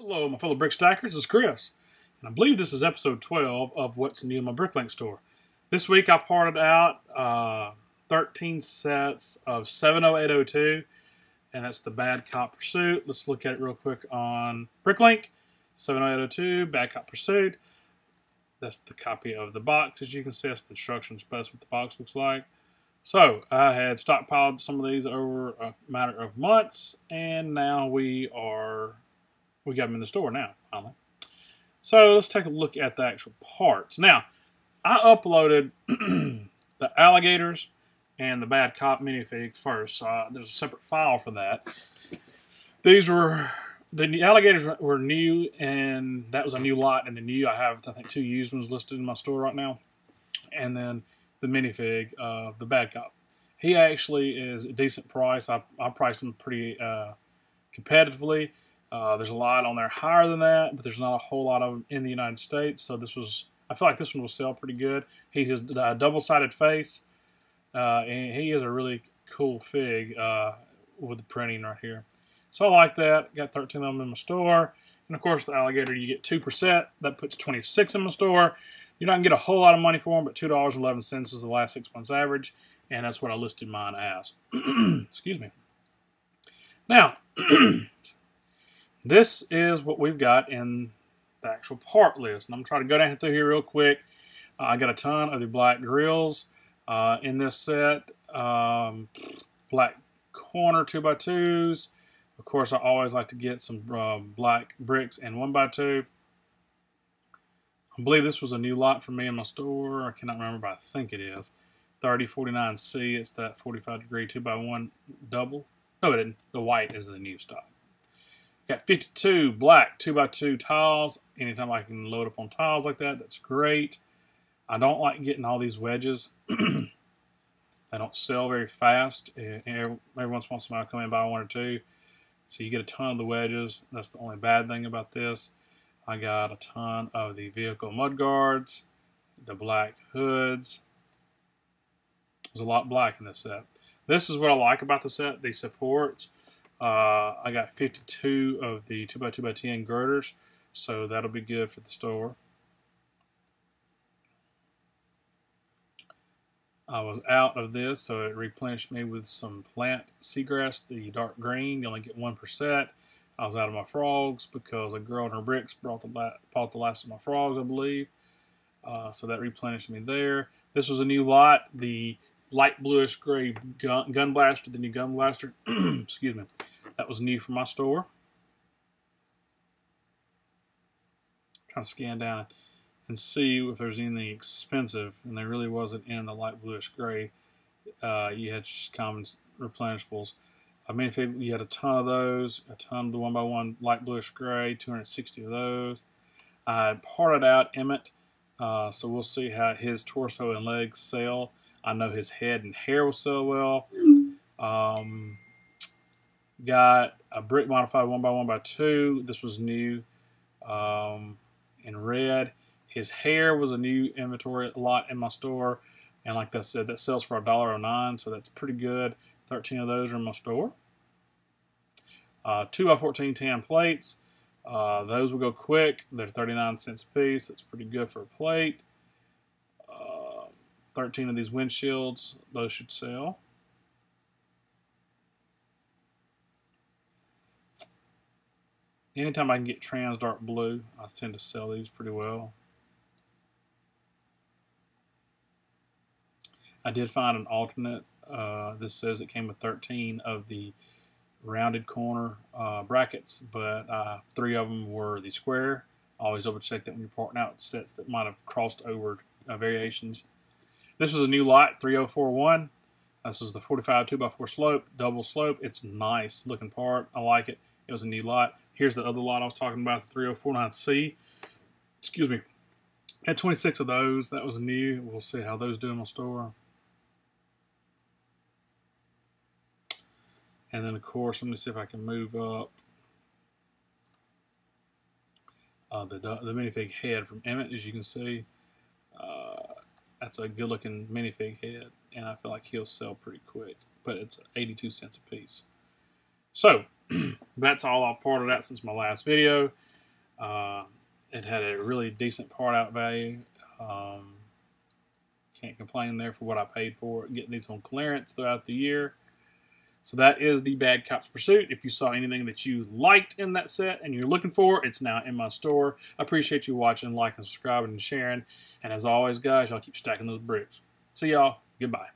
Hello, my fellow brick stackers. This is Chris, and I believe this is episode 12 of What's New in my BrickLink store. This week I parted out 13 sets of 70802, and that's the Bad Cop Pursuit. Let's look at it real quick on BrickLink. 70802, Bad Cop Pursuit. That's the copy of the box. As you can see, that's the instructions, but that's what the box looks like. So I had stockpiled some of these over a matter of months, and now we got them in the store now, finally. So let's take a look at the actual parts. Now, I uploaded the alligators and the Bad Cop minifig first. So there's a separate file for that. The alligators were new, and that was a new lot. And the new, I have, I think, 2 used ones listed in my store right now. And then the minifig of the Bad Cop. He actually is a decent price. I priced him pretty competitively. There's a lot on there higher than that, but there's not a whole lot of them in the United States. So I feel like this one will sell pretty good. He has a double-sided face, and he is a really cool fig with the printing right here. So I like that. Got 13 of them in my store. And, of course, the alligator, you get 2%. That puts 26 in my store. You're not going to get a whole lot of money for them, but $2.11 is the last 6 months average, and that's what I listed mine as. Excuse me. Now, this is what we've got in the actual part list. And I'm trying to go down through here real quick. I got a ton of the black grills in this set. Black corner 2x2s. Of course, I always like to get some black bricks and 1x2. I believe this was a new lot for me in my store. I cannot remember, but I think it is. 3049C. It's that 45-degree 2x1 double. No, it didn't. The white is the new stock. Got 52 black 2x2 tiles. Anytime I can load up on tiles like that, that's great. I don't like getting all these wedges. They don't sell very fast. Every once in a while somebody will come in and buy 1 or 2. So you get a ton of the wedges. That's the only bad thing about this. I got a ton of the vehicle mud guards, the black hoods. There's a lot black in this set. This is what I like about the set, the supports. I got 52 of the 2x2x10 girders, so that'll be good for the store. I was out of this, so it replenished me with some plant seagrass, the dark green. You only get 1%. I was out of my frogs because a girl and her bricks bought the last of my frogs, I believe. So that replenished me there. This was a new lot. The light bluish gray gun blaster, the new gun blaster. Excuse me. That was new for my store. Trying to scan down and see if there's anything expensive, and there really wasn't in the light bluish gray. You had just common replenishables. I mean, if you had a ton of those, a ton of the 1x1 light bluish gray, 260 of those. I parted out Emmett, so we'll see how his torso and legs sell. I know his head and hair will sell well. Got a brick modified 1x1x2. This was new in red. His hair was a new inventory lot in my store. And like I said, that sells for $1.09, so that's pretty good. 13 of those are in my store. 2x14 tan plates. Those will go quick. They're 39 cents a piece. It's pretty good for a plate. 13 of these windshields. Those should sell. Anytime I can get trans dark blue, I tend to sell these pretty well. I did find an alternate. This says it came with 13 of the rounded corner brackets, but 3 of them were the square. Always double check that when you're parting out sets that might have crossed over variations. This was a new lot, 3041. This is the 45 2x4 slope, double slope. It's nice looking part. I like it. It was a new lot. Here's the other lot I was talking about, the 3049C. Excuse me. Had 26 of those. That was new. We'll see how those do in my store. And then, of course, let me see if I can move up the minifig head from Emmett, as you can see. That's a good-looking minifig head, and I feel like he'll sell pretty quick. But it's 82 cents a piece. So, that's all I've parted out since my last video. It had a really decent part out value. Can't complain there for what I paid for it, getting these on clearance throughout the year. So that is the Bad Cops Pursuit. If you saw anything that you liked in that set and you're looking for, it's now in my store. I appreciate you watching, liking, subscribing, and sharing. And as always, guys, y'all keep stacking those bricks. See y'all. Goodbye.